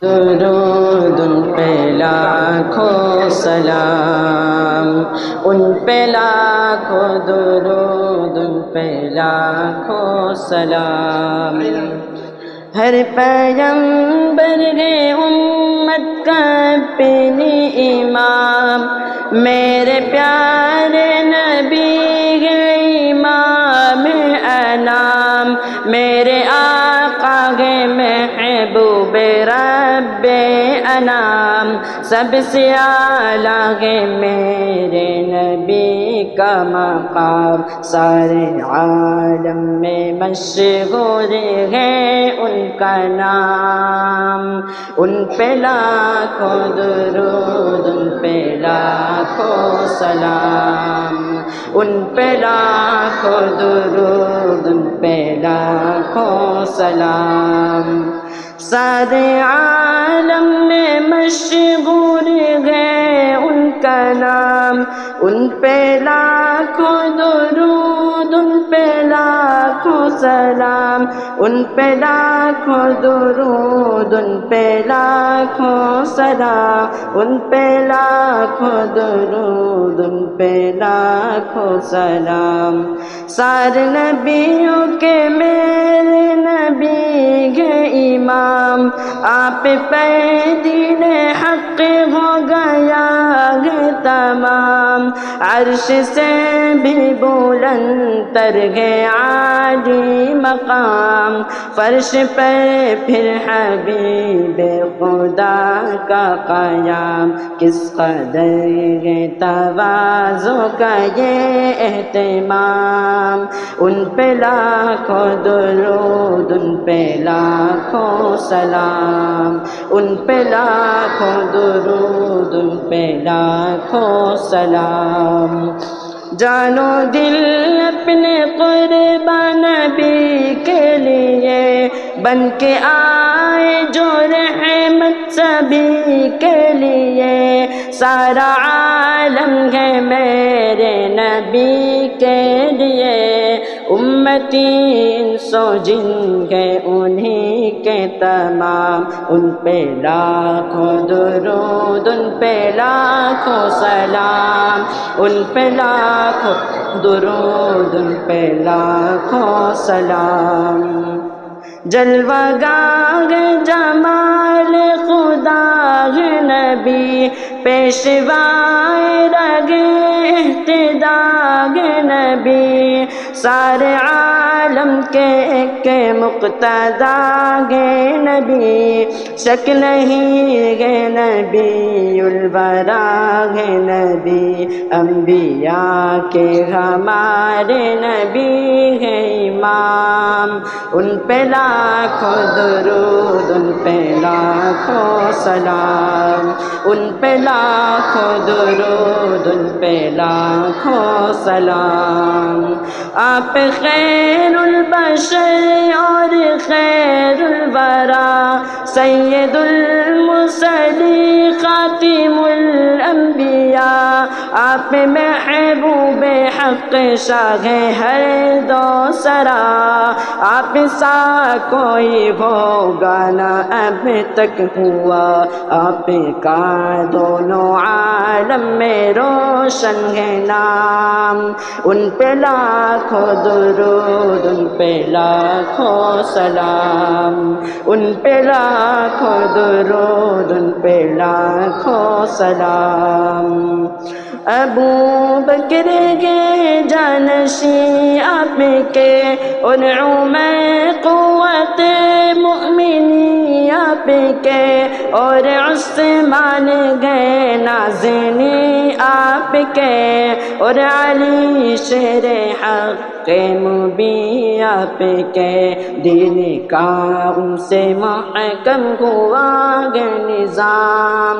درود ان پہ لاکھوں سلام، ان پہ لاکھوں درود، ان پہ لاکھوں سلام۔ ہر پیغمبر ہے امت کا اپنی امام، میرے پیارے نبی ہے امام انام، میرے آقا ہے محبوب رب انام، سب سے اعلیٰ ہے میرے نبی کا مقام، سارے عالم میں مشہور ہے ان کا نام، ان پہ لاکھوں درود، ان پہ لاکھوں سلام، ان پہ لاکھوں درود، ان پہ لاکھوں سلام۔ سارے عالم میں مشہور ہے ان کا نام، ان پہ لاکھوں درود، ان پہ لاکھوں سلام، ان پہ لاکھوں درود، ان پہ لاکھوں سلام، ان پہ لاکھوں درود، ان پہ لاکھوں سلام۔ سارے نبیوں کے میرے نبی ہے امام، آپ پہ دین حق ہو گیا ہے تمام، عرش سے بھی بلند تر ہے عالی مقام، فرش پہ پھر حبیب خدا کا قیام، کس قدر ہے تواضع کا یہ اہتمام، ان پہ لاکھوں درود، ان پہ لاکھوں سلام، ان پہ لاکھوں درود، ان پہ لاکھوں سلام۔ جانو دل اپنے قربان نبی کے لیے بن کے آئے جو رحمت سبھی کے لیے، سارا عالم ہے میرے نبی کے لیے، امتی انس و جن ہے انہی کے تمام، ان پہ لاکھوں درود، ان پہ لاکھوں سلام، ان پہ لاکھوں درود، ان پہ لاکھوں سلام۔ جلوہ گاہ جمال خدا ہے نبی، پیشوائے رگ اہتدا ہے نبی، سارے عالم کے ایک مقتدا ہے نبی، شک نہیں ہے نبی الورا ہے نبی، انبیاء کے ہمارے نبی ہے امام، ان پہ لاکھوں درود، ان پہ لاکھوں سلام، ان پہ لاکھوں درود، ان پہ لاکھوں سلام۔ آپ خیر البشر اور خیر الورا، سید المرسلین خاتم الانبیاء، آپ محبوب حق شاہ ہر دو سرا، آپ سا کوئی ہوگا نہ اب تک ہوا، آپ کا دونوں عالم میں روشن ہے نام، ان پہ لاکھوں درود، ان پہ لاکھوں سلام، ان پہ لاکھوں درود، ان پہ لاکھوں سلام۔ ابو بکر کے جانشین آپ کے، اور عمر قوت مؤمنی آپ کے، اور عثمان گئے نازنی آپ کے، اور علی شیر حق مبین آپ کے، دین کا ان سے محکم ہوا ہے نظام،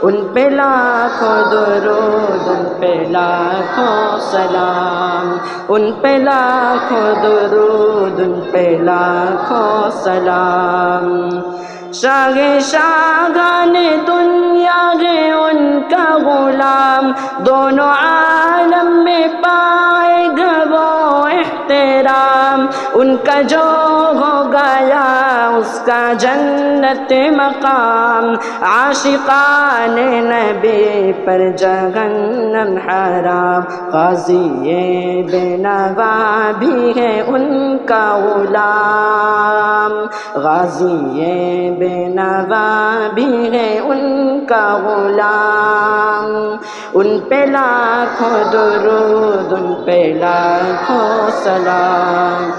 ان پہ لاکھوں درود، ان پہ لاکھوں سلام، ان پہ لاکھوں درود، ان پہ لاکھوں سلام۔ شاہ شاہان دنیا ہے ان کا غلام، دونوں عالم میں پائے گا وہ تیرا، ان کا جو ہو گیا اس کا جنت مقام، عاشقان نبی پر جہنم حرام، غازی بے نوا بھی ہے ان کا غلام، غازی بے نوا بھی ہے ان کا غلام، ان پہ لاکھوں درود، ان پہ لاکھوں سلام۔